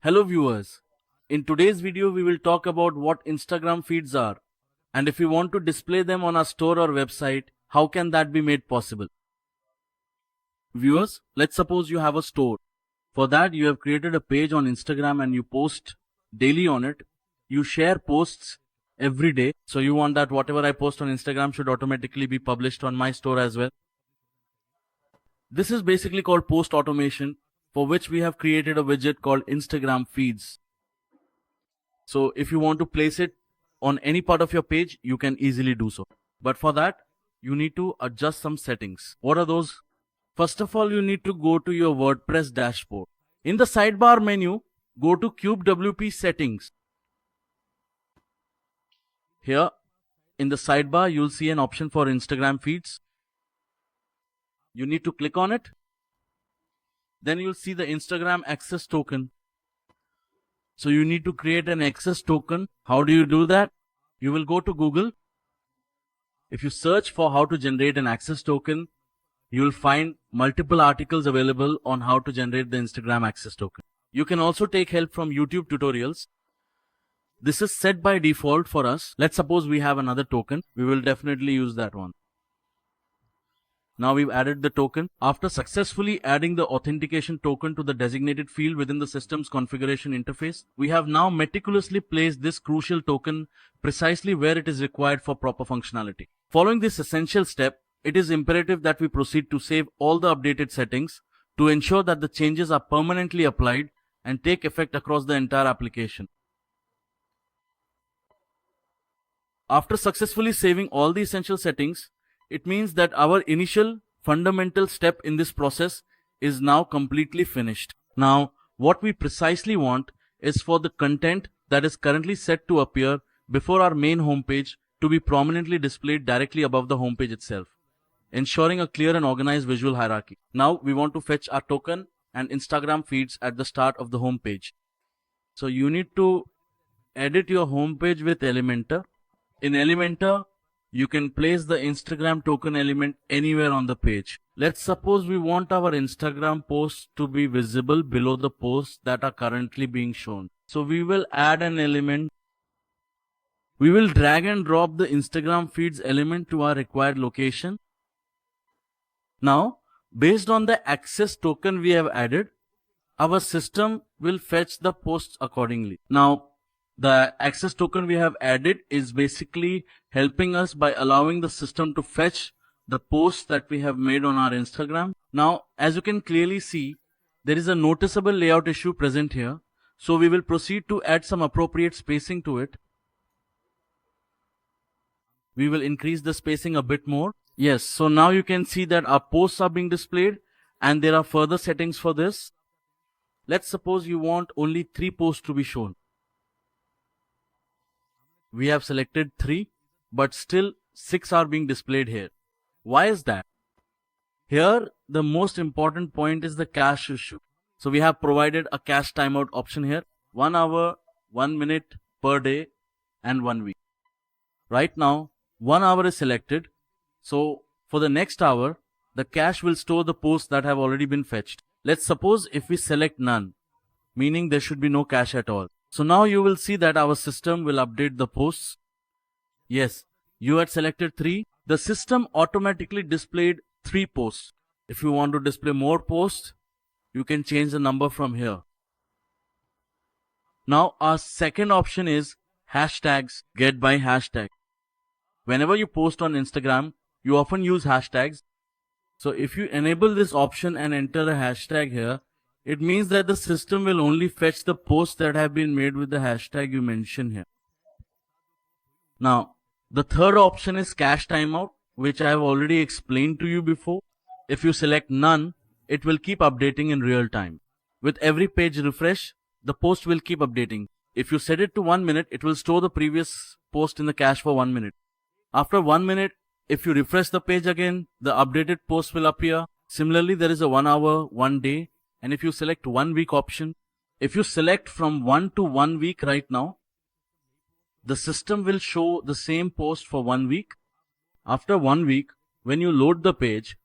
Hello viewers, in today's video we will talk about what Instagram feeds are and if we want to display them on our store or website, how can that be made possible? Viewers, let's suppose you have a store. For that you have created a page on Instagram and you post daily on it. You share posts every day. So you want that whatever I post on Instagram should automatically be published on my store as well. This is basically called post automation, for which we have created a widget called Instagram feeds. So if you want to place it on any part of your page, you can easily do so. But for that, you need to adjust some settings. What are those? First of all, you need to go to your WordPress dashboard. In the sidebar menu, go to CubeWP settings. Here, in the sidebar, you'll see an option for Instagram feeds. You need to click on it. Then you'll see the Instagram access token. So you need to create an access token. How do you do that? You will go to Google. If you search for how to generate an access token, you will find multiple articles available on how to generate the Instagram access token. You can also take help from YouTube tutorials. This is set by default for us. Let's suppose we have another token. We will definitely use that one. Now we've added the token. After successfully adding the authentication token to the designated field within the system's configuration interface, we have now meticulously placed this crucial token precisely where it is required for proper functionality. Following this essential step, it is imperative that we proceed to save all the updated settings to ensure that the changes are permanently applied and take effect across the entire application. After successfully saving all the essential settings, it means that our initial fundamental step in this process is now completely finished. Now, what we precisely want is for the content that is currently set to appear before our main homepage to be prominently displayed directly above the homepage itself, ensuring a clear and organized visual hierarchy. Now, we want to fetch our token and Instagram feeds at the start of the homepage. So you need to edit your homepage with Elementor. In Elementor, you can place the Instagram token element anywhere on the page. Let's suppose we want our Instagram posts to be visible below the posts that are currently being shown. So we will add an element. We will drag and drop the Instagram feeds element to our required location. Now, based on the access token we have added, our system will fetch the posts accordingly. Now, the access token we have added is basically helping us by allowing the system to fetch the posts that we have made on our Instagram. Now, as you can clearly see, there is a noticeable layout issue present here. So we will proceed to add some appropriate spacing to it. We will increase the spacing a bit more. Yes, so now you can see that our posts are being displayed and there are further settings for this. Let's suppose you want only 3 posts to be shown. We have selected 3, but still 6 are being displayed here. Why is that? Here, the most important point is the cache issue. So we have provided a cache timeout option here. 1 hour, 1 minute per day and 1 week. Right now, 1 hour is selected. So for the next hour, the cache will store the posts that have already been fetched. Let's suppose if we select none, meaning there should be no cache at all. So now you will see that our system will update the posts. Yes, you had selected 3. The system automatically displayed 3 posts. If you want to display more posts, you can change the number from here. Now our second option is hashtags, get by hashtag. Whenever you post on Instagram, you often use hashtags. So if you enable this option and enter a hashtag here, it means that the system will only fetch the posts that have been made with the hashtag you mention here. Now, the third option is cache timeout, which I have already explained to you before. If you select none, it will keep updating in real time. With every page refresh, the post will keep updating. If you set it to 1 minute, it will store the previous post in the cache for 1 minute. After 1 minute, if you refresh the page again, the updated post will appear. Similarly, there is a 1 hour, 1 day. And if you select 1 week option, if you select from 1 to 1 week right now, the system will show the same post for 1 week. After 1 week, when you load the page,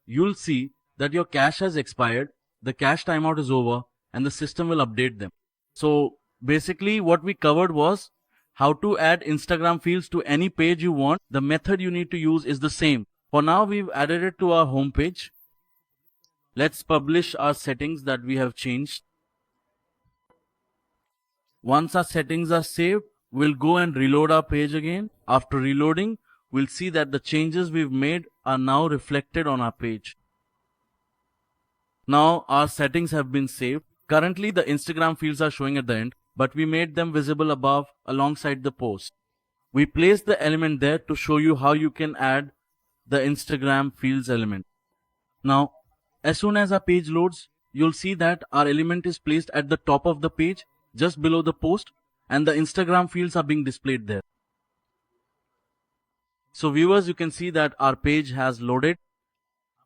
you'll see that your cache has expired, the cache timeout is over, and the system will update them. So basically what we covered was how to add Instagram fields to any page you want. The method you need to use is the same. For now, we've added it to our home page. Let's publish our settings that we have changed. Once our settings are saved, we'll go and reload our page again. After reloading, we'll see that the changes we've made are now reflected on our page. Now our settings have been saved. Currently the Instagram fields are showing at the end, but we made them visible above alongside the post. We placed the element there to show you how you can add the Instagram fields element. Now, as soon as our page loads, you'll see that our element is placed at the top of the page, just below the post, and the Instagram fields are being displayed there. So viewers, you can see that our page has loaded.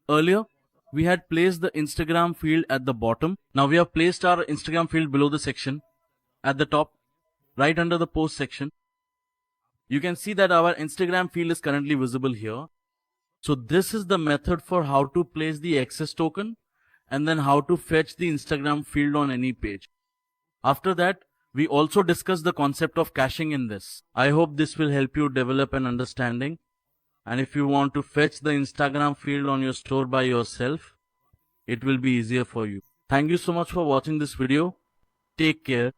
Earlier, we had placed the Instagram field at the bottom. Now we have placed our Instagram field below the section, at the top, right under the post section. You can see that our Instagram field is currently visible here. So this is the method for how to place the access token and then how to fetch the Instagram field on any page. After that, we also discussed the concept of caching in this. I hope this will help you develop an understanding. And if you want to fetch the Instagram field on your store by yourself, it will be easier for you. Thank you so much for watching this video. Take care.